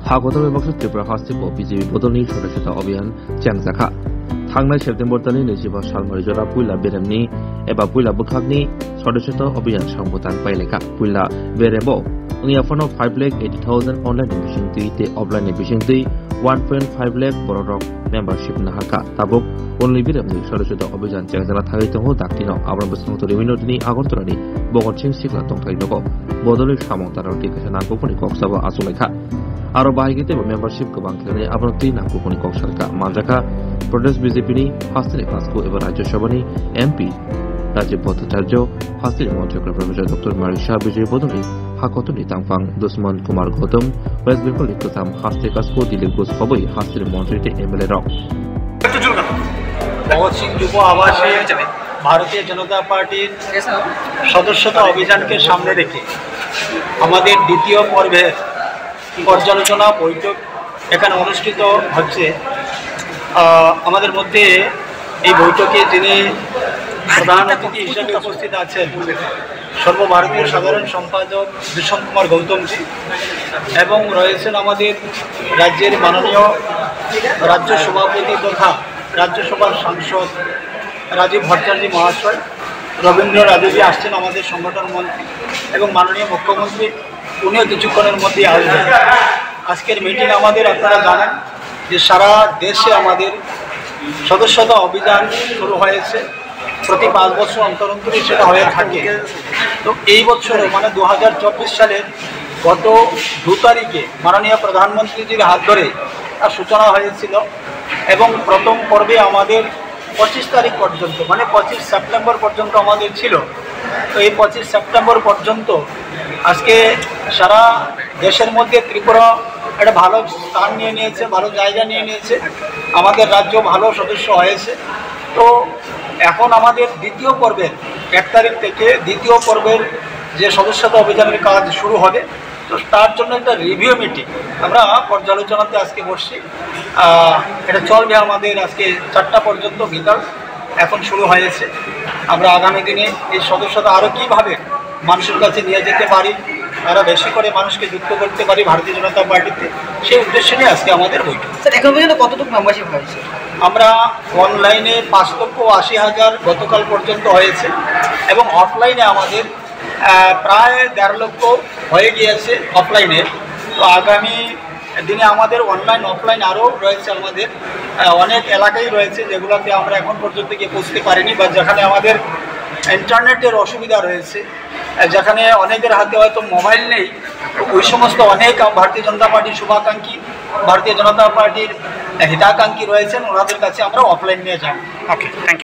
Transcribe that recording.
हागोदाव एबा त्रिपुरा हास्तिको बीजेपी बदलनि सदस्यता अभियान च्यांगजाखा थांनाय सेप्तेम्बर दाननि 25 सालमारि जरा पुइला बेरेमनि एबा पुइला बुखागनि सदस्यता अभियान सांबोतान पाइलेखा पुइला बेरेमो उनि आफानाव 5,80,000 ऑनलाइन बिसिंति ते ऑफलाइन बिसिंति 1.5 लाख बररक मेंबरशिप नाहाका ताबुक only बेरेमनि सदस्यता अभियान च्यांगजाना थागै दङ दाक्तिनाव आब्राम बसुमतारी रिमिनोदिनि आगरतलानि भगत सिंह सिखला दंथाय दङ बदलै सामंताराव टिकेट नांगौफोरनि कक्साबा आसुलायखा आरो बाहायगिते मेंबरशिप गोबां खेलनि आब्रामति नांगौफोरनि कक्सारका मानजाखा प्रदेश बीजेपीनि हास्तिनि कास्को एबा राज्यसभानि एमपि राजीव भट्टाचार्य हास्तिनि मन्त्री प्रफेसर डॉक्टर मारिशा विजय बदलनि हाकतनि तांफां दुश्मन कुमार गौतम वेस्ट बेंगलनि कोथाम हास्ति कास्को दिलीप घोष हबै हास्तिनि मन्त्री एमएलए रक भगत सिंह যুব আবাসে ভারতীয় জনতা পার্টির সদস্যতা অভিযানকে সামনে রেখে আমাদের দ্বিতীয় পর্বের পর্যালোচনা বৈঠক এখানে অনুষ্ঠিত হচ্ছে। আমাদের মধ্যে এই বৈঠকে যিনি প্রধান অতিথি হিসেবে উপস্থিত আছেন সর্বভারতীয় সাধারণ সম্পাদক দুষ্মন কুমার গৌতমজি এবং রয়েছেন আমাদের রাজ্যের মাননীয় রাজ্য সভাপতি তথা রাজ্যসভার সাংসদ রাজীব ভট্টাচার্য মহাশয়, রবীন্দ্র রাজুজি আসছেন আমাদের সংগঠন মন্ত্রী এবং মাননীয় মুখ্যমন্ত্রী উনিও কিছুক্ষণের মধ্যেই আসবেন। আজকের মিটিং আমাদের আপনারা জানেন যে সারা দেশে আমাদের সদস্যতা অভিযান শুরু হয়েছে, প্রতি 5 বছর অন্তর অন্তরই সেটা হয়ে থাকে। তো এই বছরে মানে 2024 সালের গত 2 তারিখে মাননীয় প্রধানমন্ত্রীজির হাত ধরে তার সূচনা হয়েছিল এবং প্রথম পর্বে আমাদের 25 তারিখ পর্যন্ত মানে 25 সেপ্টেম্বর পর্যন্ত আমাদের ছিল। তো এই 25 সেপ্টেম্বর পর্যন্ত আজকে সারা দেশের মধ্যে ত্রিপুরা একটা ভালো স্থান নিয়ে নিয়েছে, ভালো জায়গা নিয়ে নিয়েছে, আমাদের রাজ্য ভালো সদস্য হয়েছে। তো এখন আমাদের দ্বিতীয় পর্বের 1 তারিখ থেকে দ্বিতীয় পর্বের যে সদস্যতা অভিযানের কাজ শুরু হবে। তো তার জন্য একটা রিভিউ মিটিং আমরা পর্যালোচনাতে আজকে বসছি। এটা চলবে আমাদের আজকে 4টা পর্যন্ত বিকাল এখন শুরু হয়েছে। আমরা আগামী দিনে এই সদস্যতা আরও কীভাবে মানুষের কাছে নিয়ে যেতে পারি, আরও বেশি করে মানুষকে যুক্ত করতে পারি ভারতীয় জনতা পার্টিতে, সেই উদ্দেশ্য নিয়ে আজকে আমাদের বৈঠক। স্যার এখন পর্যন্ত কতটুকু মেম্বারশিপ হয়েছে? আমরা অনলাইনে 5,80,000 গতকাল পর্যন্ত হয়েছে এবং অফলাইনে আমাদের প্রায় 1.5 লক্ষ হয়ে গিয়েছে অফলাইনে। তো আগামী দিনে আমাদের অনলাইন অফলাইন আরও রয়েছে, আমাদের অনেক এলাকাই রয়েছে যেগুলোতে আমরা এখন পর্যন্ত গিয়ে পৌঁছতে পারিনি বা যেখানে আমাদের ইন্টারনেটের অসুবিধা রয়েছে, যেখানে অনেকের হাতে হয়তো মোবাইল নেই। ওই সমস্ত অনেক ভারতীয় জনতা পার্টির শুভাকাঙ্ক্ষী, ভারতীয় জনতা পার্টির হিতাকাঙ্ক্ষী রয়েছেন, ওনাদের কাছে আমরা অফলাইন নিয়ে যাব। ওকে, থ্যাংক ইউ।